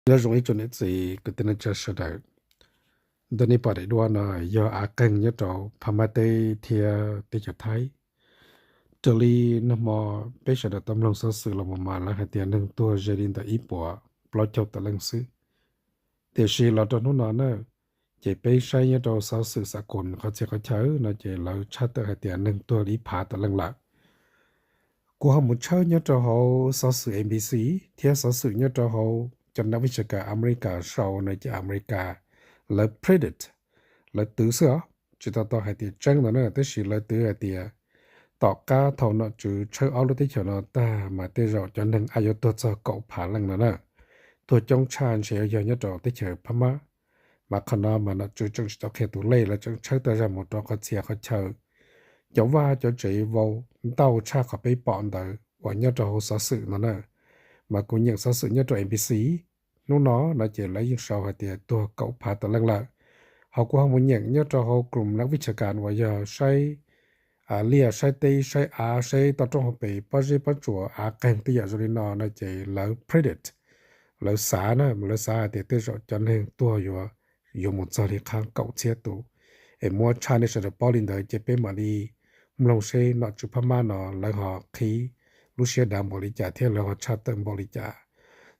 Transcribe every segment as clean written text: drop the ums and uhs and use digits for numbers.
Raison étonnante, c'est que tu n'as pas cherché donné par les douanes, il y a un gang nhất trò phamate thia tê chả thái. Trở lý nó mò bế sẽ được tâm lòng sở sự là một mà là hạt tiền nâng tua gia đình tại ý bộ, bỏ châu tại lăng sư. Thì sĩ là trò nó nè, chỉ bế sẽ nhất trò sở sự xã cồn khó chế khó chớ, nó chỉ là chát tại hạt tiền nâng tua lý phá tại lăng lạc. Của họ một chớ nhất trò họ sở sự NBC, thia sở sự nhất trò họ choนักวิชาการอเมริกาชาวในจากอเมริกาและ predict และตื้อเสือจะต่อให้ที่จังนั้นนะแต่สิและตื้อให้ที่ต่อกาเท่านั้นจะเชื่อเอาที่เฉยๆตามาที่เราจะนึงอายุตัวจะเก่าผ่านลังนั้นนะตัวจงชาญเสียอย่างนี้ต่อที่เฉยพม่ามาขณะมันจะจงจะเขตุเล่และจงเชื่อแต่จะหมดตัวก็เสียเขาเชื่อจะว่าจะใจว่าเต้าชาเขาไปปอนเดอว่านี้จะเอาสื่อนั้นนะmà cũng nhận sở sự nhất cho NBC lúc nó là chỉ lấy những sau hạt tiền tua cậu phá tờ lăng lạc họ cũng không muốn nhận nhất cho họ cùngนักวิชาการว่าจะใช้เลียใช้ตีใช้ใช้ต่อตรงเขาไปป้าจีป้าจั่วกันที่อยากจะเรียนน่ะจะแล้ว predict แล้วสานะมันแล้วสาเดี๋ยวที่จะจนเองตัวอยู่หมดจะเรียกข้างเก่าเชียตัวมัวชาในสระปอลินเดอร์จะเป็นมาดีมันลงใช้นอจุพม่าน่ะแล้วhọ khíลูเซียดามบริจาเที่ยวชาติบริจา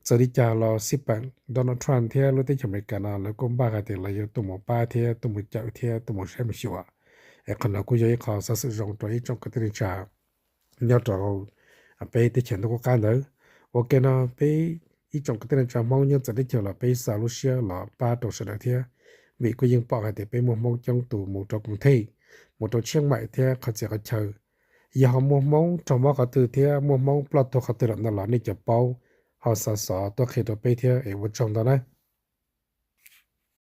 สริจารอสิปังโดนัลด์ทรัมป์เที่ยวรู้ที่อเมริกันแล้วก็บ้ากันเที่ยวอยู่ตัวหมู่ป้าเที่ยวตัวหมู่เจ้าเที่ยวตัวหมู่ใช้ไม่ชัวคนเราก็ยังขอสักสิ่งตัวอีกจงกติจายอดเราไปที่เขียนตัวกันเลยโอเคนะไปอีจงกติจามองยังจะได้เที่ยวเราไปซาลูเซียหรอป้าตัวเสด็จเที่ยวมีก็ยังปอกกันเที่ยวไปมองจงตัวหมู่ตัวกรุงเทพหมู่ตัวเชียงใหม่เที่ยวเขาจะเขาเชิญอย่ามัวมองจอมว่าก็ตื่นเที่ยมัวมองปลอดตัวเขาตื่นนั่นหรอนี่จะเป้าเขาสะสอตัวเขตตัวไปเที่ยวว่าจงตอนนั้น